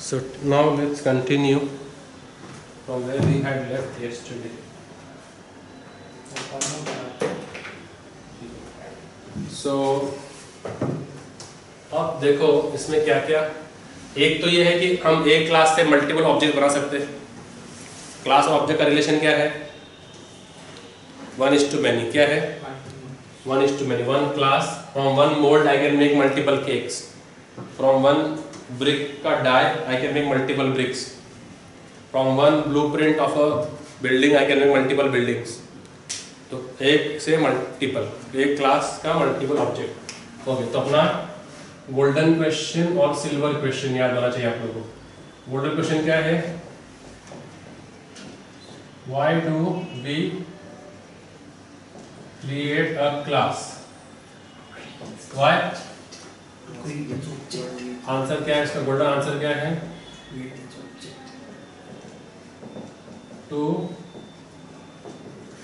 So now let's continue from where we had left yesterday. So अब देखो इसमें क्या क्या, एक तो ये है कि हम एक क्लास से मल्टीपल ऑब्जेक्ट बना सकते हैं। क्लास और ऑब्जेक्ट का रिलेशन क्या है? 1:many। क्या है? 1:many। One class, from one mould I can make multiple cakes, from one brick का die I can make multiple bricks, from one blueprint of a building I can make multiple buildings. तो एक से multiple, एक class का multiple object. Okay, तो अपना golden question और silver question याद होना चाहिए आप लोगों को। गोल्डन क्वेश्चन क्या है? Why do we create a class? Why? Answer क्या है इसका? गोल्डन आंसर क्या है? To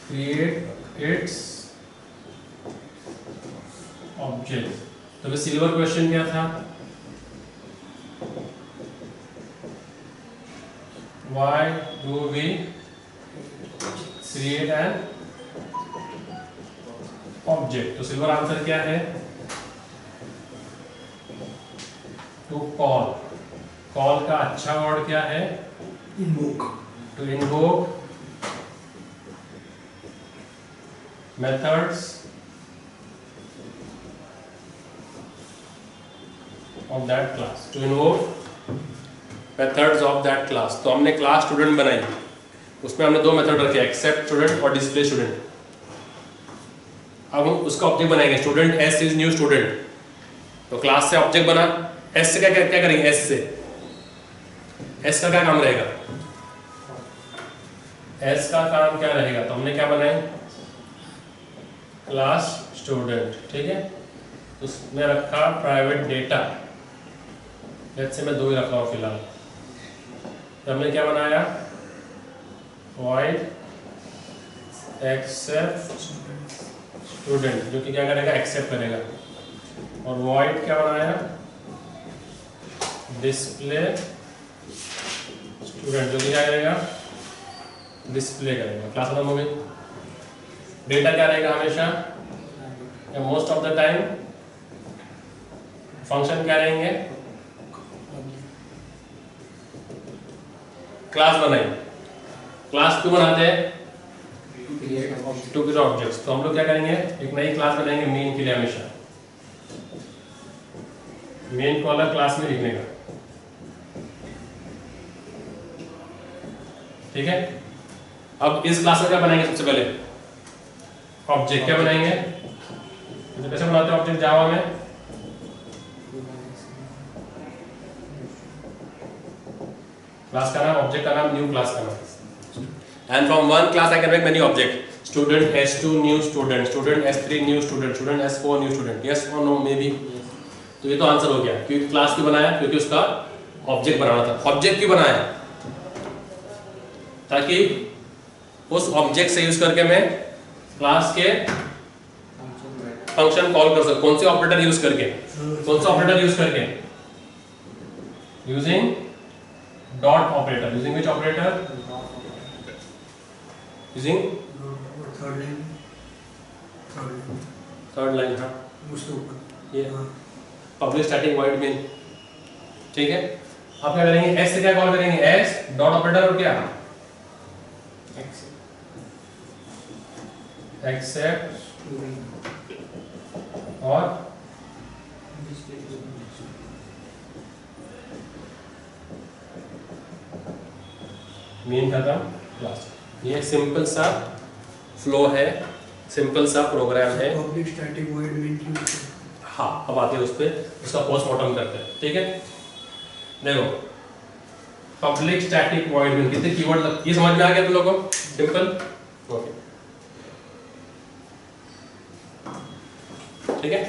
create its object. तो सिल्वर क्वेश्चन क्या था? Why do we create an object? तो सिल्वर आंसर क्या है? To call. कॉल का अच्छा वर्ड क्या है? Invoke. To invoke methods of that class. To invoke methods of that class. तो हमने क्लास स्टूडेंट बनाई, उसमें हमने दो मेथड रखे, एक्सेप्ट स्टूडेंट और डिस्प्ले स्टूडेंट। अब हम उसका ऑब्जेक्ट बनाएंगे, student S is new student. तो क्लास से ऑब्जेक्ट बना, एस से क्या क्या करेंगे? एस से, एस का क्या काम रहेगा? एस का काम क्या रहेगा? तो हमने क्या बनाए? Class student. ठीक है, तो उसमें रखा प्राइवेट डेटा, जैसे मैं दो ही रखा हूँ फिलहाल। तो हमने क्या बनाया? void एक्सेप्ट स्टूडेंट, जो कि क्या करेगा? एक्सेप्ट करेगा। और void क्या बनाया? डिस्प्ले स्टूडेंट, जो कि क्या करेगा? डिस्प्ले करेगा। क्लास खत्म हो गई। डेटा क्या रहेगा हमेशा? Most of the time function क्या रहेंगे? क्लास बनाई, क्लास क्यों बनाते हैं? To create objects. तो हम लोग क्या करेंगे? एक नई क्लास बनाएंगे मेन के लिए हमेशा। मेन को अलग क्लास में लिखने का। ठीक है, अब इस क्लास में क्या बनाएंगे? सबसे पहले ऑब्जेक्ट। क्या बनाएंगे? तो कैसे बनाते हैं ऑब्जेक्ट जावा में? क्लास का नाम, ऑब्जेक्ट का नाम, न्यू क्लास का नाम। And from one class I can make many object. Student S2 new student, student S3 new student, student S4 new student. Yes और नो? May be. तो ये तो आंसर हो गया। क्योंकि क्लास क्यों बनाया? क्योंकि उसका ऑब्जेक्ट बनाना था। ऑब्जेक्ट क्यों बनाया? ताकि उस ऑब्जेक्ट से यूज करके मैं क्लास के फंक्शन कॉल कर सकूं। कौन से ऑपरेटर यूज करके? कौन सा ऑपरेटर यूज करके? Using dot operator. Using which operator? Using third line. हाँ, ये पब्लिक स्टैटिक वॉइड मेन। ठीक है, आप क्या करेंगे? एस से क्या कॉल करेंगे? एस डॉट ऑपरेटर और क्या? एक्सेप्ट और मेन खत्म, क्लास। ये सिंपल सा फ्लो है, सिंपल सा प्रोग्राम है। Public static void main. हाँ, अब आते हैं उस पर, उसका पोस्टमार्टम करते हैं। ठीक है, देखो पब्लिक स्टैटिक वॉइड मेन कितने कीवर्ड, ये समझ में आ गया तुम लोगों को? सिंपल। ओके, ठीक है,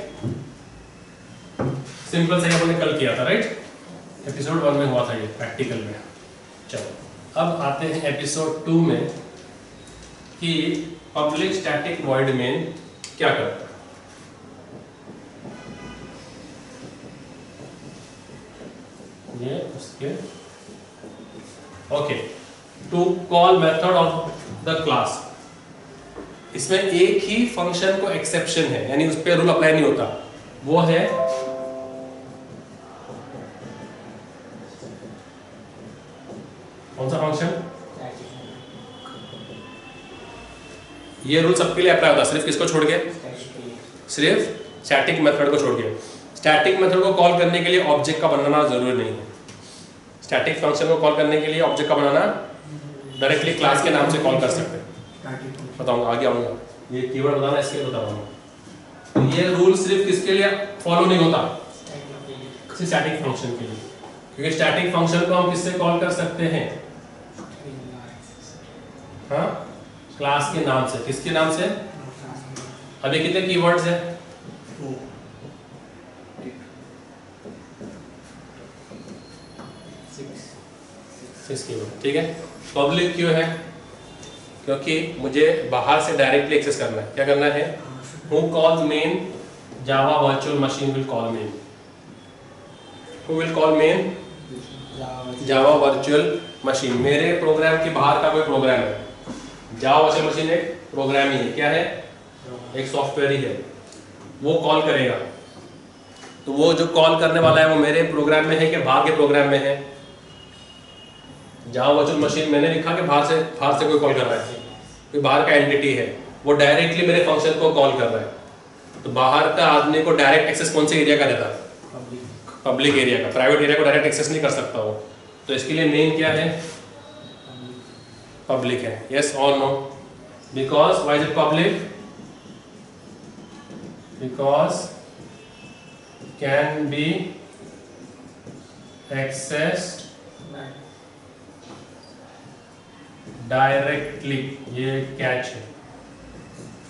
सिंपल से हमने कल किया था, राइट? एपिसोड 1 में हुआ था ये प्रैक्टिकल में। चलो अब आते हैं एपिसोड 2 में कि पब्लिक स्टैटिक वॉइड मेन क्या करता है। ये okay, to call method of the class, इसमें एक ही फंक्शन को एक्सेप्शन है, यानी उस पर रूल अप्लाई नहीं होता, वो है कौन सा फंक्शन? ये रूल सबके लिए अप्लाई होता है, सिर्फ किसको छोड़ के? सिर्फ स्टैटिक मेथड को छोड़ के। स्टैटिक मेथड को कॉल करने के लिए ऑब्जेक्ट का बनाना जरूरी नहीं है। स्टैटिक फंक्शन को कॉल करने के लिए ऑब्जेक्ट का बनाना डायरेक्टली क्लास के नाम से कॉल कर सकते हैं। बताऊंगा, आगे आऊंगा, ये कीवर्ड बताना इसके लिए बताऊंगा। तो ये रूल सिर्फ किसके लिए फॉलो नहीं होता? सिर्फ स्टैटिक फंक्शन के लिए, क्योंकि स्टैटिक फंक्शन को हम किससे कॉल कर सकते हैं? हाँ, क्लास के नाम से। किसके नाम से? अभी कितने कीवर्ड्स है? 6 कीवर्ड, ठीक है। पब्लिक क्यों है? क्योंकि मुझे बाहर से डायरेक्टली एक्सेस करना है। क्या करना है? Who calls main Java virtual machine will call main. Who will call main? Java virtual machine. मेरे प्रोग्राम के बाहर का कोई प्रोग्राम है। Java virtual machine एक प्रोग्राम ही है। क्या है? एक सॉफ्टवेयर ही है। वो कॉल करेगा। तो वो जो कॉल करने वाला है वो मेरे प्रोग्राम में है कि बाहर के प्रोग्राम में है? Java virtual machine मैंने लिखा कि बाहर से कोई कॉल कर रहा है, कोई बाहर का एंटिटी है, वो डायरेक्टली मेरे फंक्शन को कॉल कर रहा है। तो बाहर का आदमी को डायरेक्ट एक्सेस कौन से एरिया का रहता है? पब्लिक एरिया का। प्राइवेट एरिया को डायरेक्ट एक्सेस नहीं कर सकता वो। तो इसके लिए मेन क्या है? पब्लिक है। यस और no? Because why is it public? Because can be accessed directly, ये कैच है,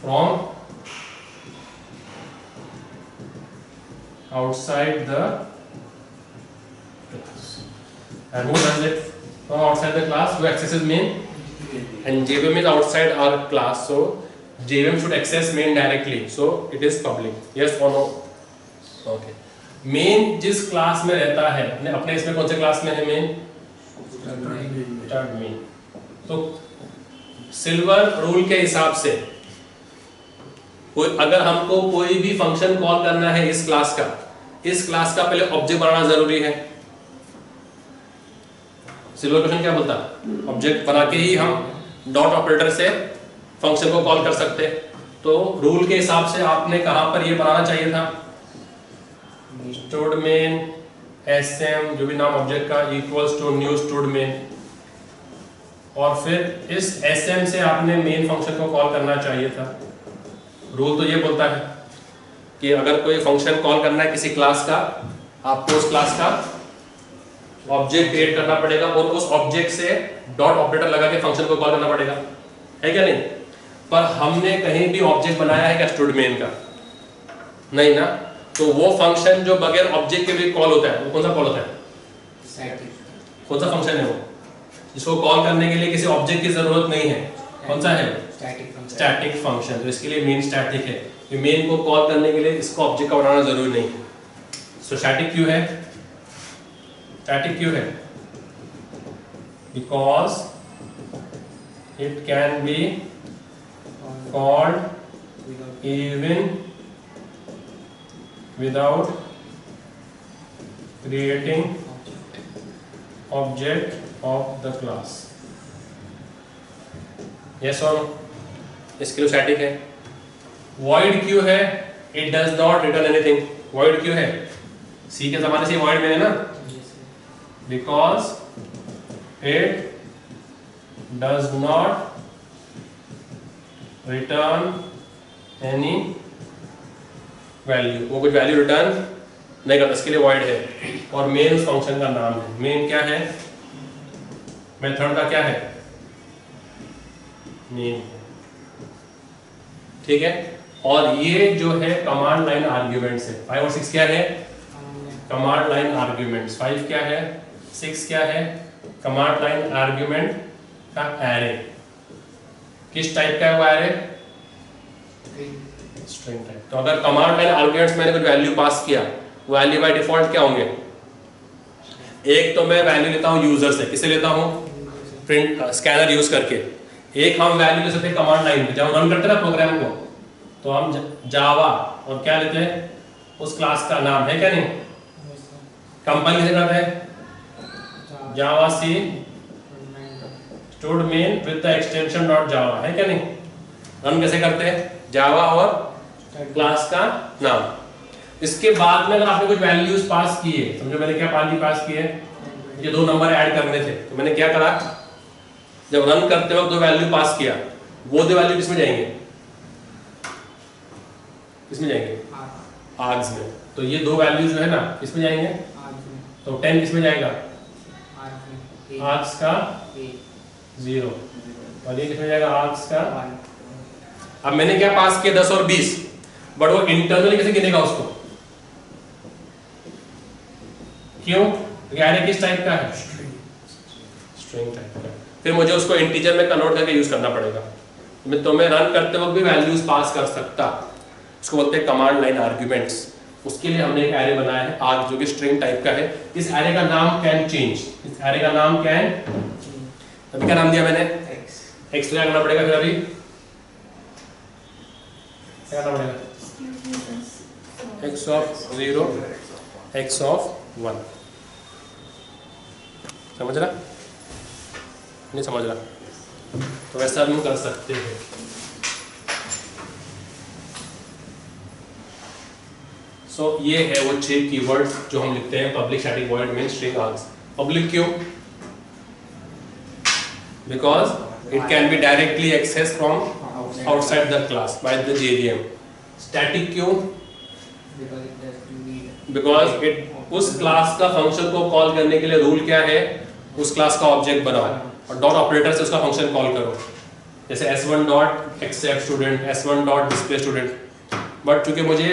from outside the class. And who does it from outside the class? Who accesses main? And JVM is outside our class, so JVM should access main directly, so it is public. Yes or no? Okay. Main जिस class में रहता है, अपने इसमें कौन से class में है main? Third main. तो सिल्वर रूल के हिसाब से अगर हमको कोई भी फंक्शन कॉल करना है इस क्लास का पहले ऑब्जेक्ट बनाना जरूरी है। सिल्वर क्वेश्चन क्या बोलता है? ऑब्जेक्ट बना के ही हम डॉट ऑपरेटर से फंक्शन को कॉल कर सकते। तो रूल के हिसाब से आपने कहां पर ये बनाना चाहिए था? स्टोर्ड मेन sm, जो भी नाम ऑब्जेक्ट का, equals to new stored main, और फिर इस sm से आपने मेन फंक्शन को कॉल करना चाहिए था। रूल तो ये बोलता है कि अगर कोई फंक्शन कॉल करना है किसी क्लास का, आपको उस क्लास का ऑब्जेक्ट क्रिएट करना पड़ेगा और उस ऑब्जेक्ट से डॉट ऑपरेटर लगा के फंक्शन को कॉल करना पड़ेगा, है क्या नहीं? पर हमने कहीं भी ऑब्जेक्ट बनाया है क्या स्टूड मेन का? नहीं ना। तो वो फंक्शन जो बगैर ऑब्जेक्ट के भी कॉल होता है, वो कौन सा कॉल होता है? कौन सा फंक्शन है वो जिसको कॉल करने के लिए किसी ऑब्जेक्ट की जरूरत नहीं है? कौन सा है? Static function. तो इसके लिए मेन स्टैटिक है, कि मेन को कॉल करने के लिए इसको ऑब्जेक्ट का बनाना जरूरी नहीं है। सो स्टैटिक क्यों है? स्टैटिक क्यों है? Because it can be called even without creating object of the class. Yes और नो? इसके लिए स्टैटिक है। वॉइड क्यों है? It does not return anything. Void क्यों है? सी के जमाने से वॉइड में है ना, because it does not return any value. वो कुछ वैल्यू रिटर्न नहीं करता, इसके लिए वॉइड है। और मेन उस फंक्शन का नाम है। मेन क्या है? मेथड का क्या है? मेन, ठीक है। और ये जो है कमांड लाइन आर्ग्यूमेंट्स है। 5 और 6 क्या है? Command line arguments. 5 क्या है? 6 क्या है? कमांड लाइन आर्ग्यूमेंट का एरे। किस टाइप का है वो एरे? String type. तो अगर कमांड लाइन आर्ग्यूमेंट्स मैंने कुछ वैल्यू पास किया, वैल्यू बाय डिफॉल्ट क्या होंगे? एक तो मैं वैल्यू लेता हूँ यूजर से, किसे लेता हूँ, प्रिंट स्कैनर यूज करके। एक हम वैल्यू ले सकते हैं कमांड लाइन पे, जब हम रन करते हैं ना प्रोग्राम को, तो हम जावा और क्या लेते हैं, उस क्लास का नाम है क्या नहीं, कंपाइल कैसे करते हैं, Java C stored main with the extension dot Java, है क्या नहीं। रन कैसे करते हैं, जावा और क्लास का नाम। इसके बाद में अगर आपने कुछ वैल्यूज पास किए, समझो मैंने क्या पास किए, ये 2 नंबर ऐड करने थे, तो मैंने क्या करा, जब रन करते वक्त 2 वैल्यू पास किया, वो 2 वैल्यू किसमें जाएंगे, किसमें जाएंगे, आर्ग्स में। तो ये 2 वैल्यू जो है ना किसमें जाएंगे, तो 10 किसमें जाएगा, आर्ग्स का 0, और ये किसमें जाएगा, आर्ग्स का। अब मैंने क्या पास किया, 10 और 20, बट वो इंटरनली कैसे गिनेगा उसको, क्यों, एरे किस टाइप का है, स्ट्रिंग टाइप का। फिर मुझे उसको इंटीजर में कन्वर्ट करके यूज करना पड़ेगा। तो मैं रन करते वक्त भी वैल्यूज पास कर सकता, उसको बोलते हैं कमांड लाइन आर्ग्यूमेंट्स। उसके लिए हमने एक एरे बनाया है आर्ग, जो कि स्ट्रिंग टाइप का है। इस एरे का नाम कैन चेंज, इस एरे का नाम कैन, अभी क्या नाम दिया मैंने, एक्स क्या करना पड़ेगा, फिर अभी क्या करना पड़ेगा, x of 0 x of 1, समझ रहा, नहीं समझ रहा, तो वैसा हम कर सकते हैं। सो ये है वो 6 कीवर्ड्स जो हम लिखते हैं public static void main string args. Public क्यों, because it can be directly access from outside the class by the JVM। Static क्यों, बिकॉज इट उस क्लास का फंक्शन को कॉल करने के लिए रूल क्या है, उस क्लास का ऑब्जेक्ट बनाओ और डॉट ऑपरेटर से उसका फंक्शन कॉल करो, जैसे s1 dot accept student, s1 dot display student. But चूंकि मुझे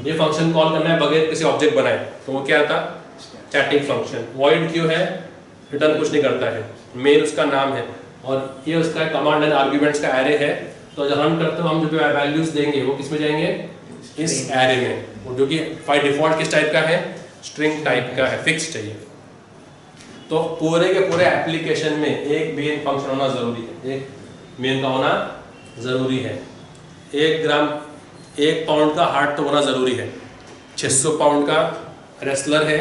ये फंक्शन कॉल करना है बगैर किसी ऑब्जेक्ट बनाए, तो वो क्या था, स्टैटिक फंक्शन। वॉइड क्यों है, रिटर्न कुछ नहीं करता है, मेन उसका नाम है और ये उसका कमांड लाइन आर्ग्यूमेंट्स का एरे है। तो जब रन करते हो हम जो वैल्यूज देंगे वो किस में जाएंगे, इस एरे में, जो कि बाय डिफॉल्ट किस टाइप का है, स्ट्रिंग टाइप का है, फिक्स चाहिए। तो पूरे के पूरे एप्लीकेशन में एक मेन फंक्शन होना जरूरी है, एक मेन का होना जरूरी है। 1 पाउंड का हार्ट तो होना जरूरी है। 600 पाउंड का रेसलर है,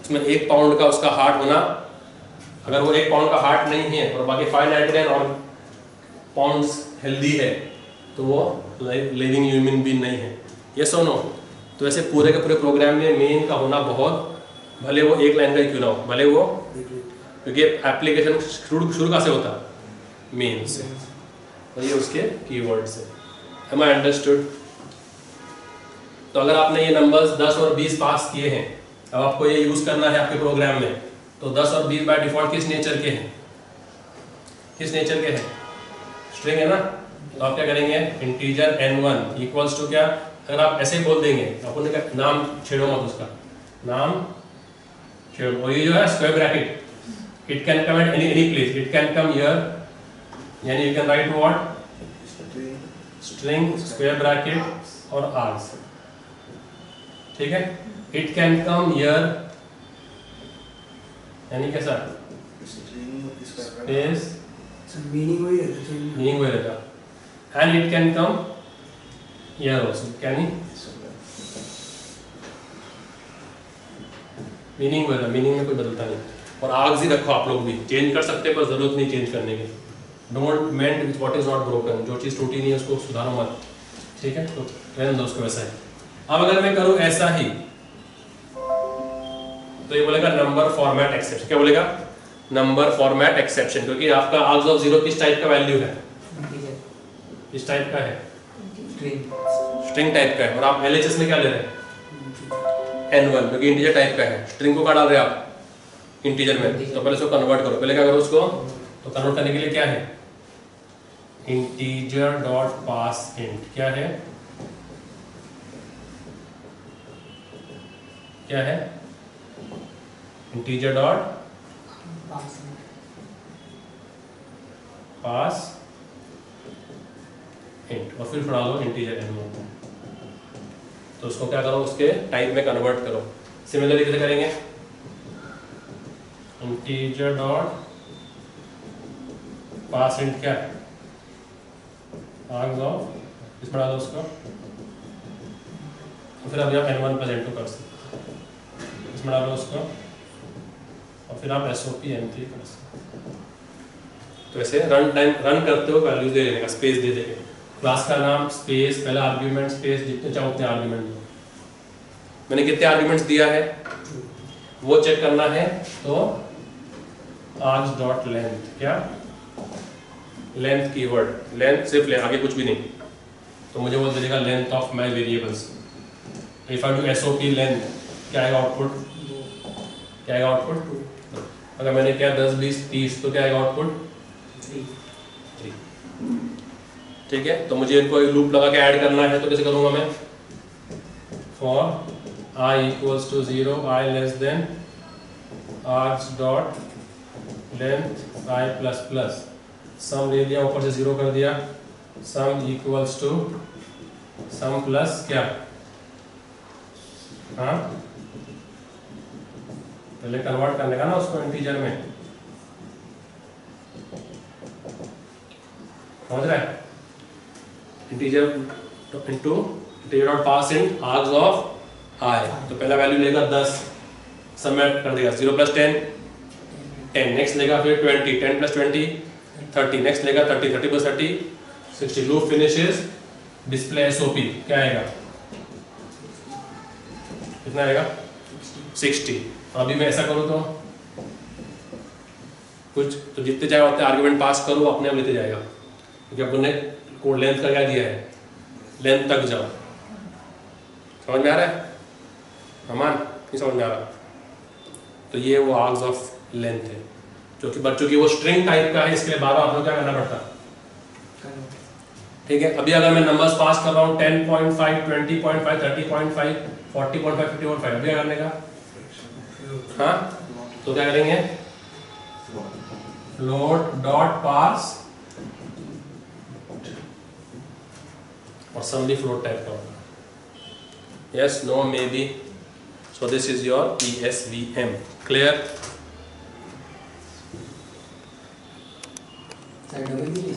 उसमें 1 पाउंड का उसका हार्ट होना, अगर वो 1 पाउंड का हार्ट नहीं है और बाकी 599 और पाउंड्स हेल्दी है, तो वो लिविंग ह्यूमन बीइंग नहीं है। ये सुनो, तो ऐसे पूरे के पूरे प्रोग्राम में मेन का होना बहुत, भले वो 1 लाइन का ही क्यों ना हो, भले वो, क्योंकि एप्लीकेशन शुरू कहाँ से होता, मेन से, और ये उसके कीवर्ड्स है। Am I understood? तो अगर आपने ये नंबर्स 10 और 20 पास किए हैं, अब आपको ये यूज करना है आपके प्रोग्राम में, तो 10 और 20 बाय डिफॉल्ट किस नेचर के हैं, किस नेचर के हैं, स्ट्रिंग है ना। तो आप क्या करेंगे, इंटीजर n1 इक्वल्स टू क्या, अगर आप ऐसे ही बोल देंगे, आपने क्या, नाम छेड़ो मत, उसका नाम छेड़ो, और ये जो है square bracket, it can come at any place, it can come here, यानी you can write what, string square bracket और आर्ग्स, ठीक है। इट कैन कम हियर, यानी कैसा, स्पेस, मीनिंग वही रहेगा, and it can come here also, can he, meaning वही, meaning में कोई बदलता नहीं। और आर्ग्स ही रखो, आप लोग भी चेंज कर सकते हैं पर जरूरत नहीं चेंज करने की। Don't mend with what is not broken, जो चीज़ टूटी नहीं है उसको सुधारो मत, ठीक है। तो रहने दो उसको वैसा है। अब अगर मैं करूं ऐसा ही, तो ये बोलेगा नंबर फॉर्मेट एक्सेप्शन, क्या बोलेगा, नंबर फॉर्मेट एक्सेप्शन, क्योंकि आपका आर्ग्स ऑफ 0 किस टाइप का वैल्यू है, किस टाइप का है, स्ट्रिंग टाइप का है। और आप LHS में क्या ले रहे हैं, n1, क्योंकि इंटीजर टाइप का है। स्ट्रिंग को क्या डाल रहे हैं आप, इंटीजर में, तो पहले उसको कन्वर्ट करो। पहले क्या करो उसको, तो कन्वर्ट करने के लिए क्या है, इंटीजर डॉट पास इंट, क्या है, क्या है, इंटीजर डॉट पास इंट, और फिर डालो इंटीजर n1, तो उसको क्या करो, उसके टाइप में कन्वर्ट करो। सिमिलरली कैसे करेंगे, इंटीजर डॉट पास इंट क्या आर्ग्स ऑफ, इसमें डालो उसको, तो फिर आप यहाँ n1 प्लस n2 कर सकते, इसमें डालो उसको, और फिर आप SOP n3 कर सकते। तो ऐसे रन टाइम रन करते हो वैल्यू दे देने का, स्पेस दे देंगे, क्लास का नाम स्पेस, पहला आर्ग्यूमेंट स्पेस, जितने चाहो उतने आर्ग्यूमेंट दो। मैंने कितने आर्ग्यूमेंट्स दिया है वो चेक करना है, तो args डॉट लेंथ, क्या लेंथ कीवर्ड, लेंथ सिर्फ ले, आगे कुछ भी नहीं, तो मुझे वो दे देगा length of my variables. If I do SOP length, क्या आएगा आउटपुट, क्या आएगा आउटपुट, अगर मैंने किया 10 20 30 तो क्या आएगा आउटपुट 3। ठीक है, तो मुझे इनको एक लूप लगा के ऐड करना है, तो कैसे करूंगा मैं, for I equals to 0, I less than args dot length I plus plus, sum ले लिया, ऊपर से 0 कर दिया, sum equals to sum plus क्या, हाँ पहले कन्वर्ट करने का ना उसको इंटीजर में, समझ रहा है, integer into integer dot pass in args of I, तो पहला वैल्यू लेगा 10, सबमिट कर देगा 0 प्लस 10 10, नेक्स्ट लेगा फिर 20 10 प्लस 20 30, नेक्स्ट लेगा 30 30 plus 30 60, loop finishes, display SOP क्या आएगा, कितना आएगा 60। अभी मैं ऐसा करूँ तो कुछ, तो जितने चाहे उतने आर्गुमेंट पास करो, अपने आप लेते जाएगा, क्योंकि अपन ने कोड लेंथ का क्या दिया है, लेंथ तक जाओ। समझ में आ रहा है अमान, नहीं समझ में आ रहा, तो ये वो आर्ग्स ऑफ लेंथ है, जो कि बच्चों की वो स्ट्रिंग टाइप का है, इसके लिए बार बार आपको क्या करना पड़ता है। ठीक है, अभी अगर मैं नंबर्स पास कर रहा हूँ 10.5 20.5 30.5 40.5 50.5, अभी क्या करने का, हाँ तो क्या करेंगे, फ्लोट डॉट पास, और सम भी फ्लोट टाइप का होगा, yes no maybe, so this is your ESVM, clear।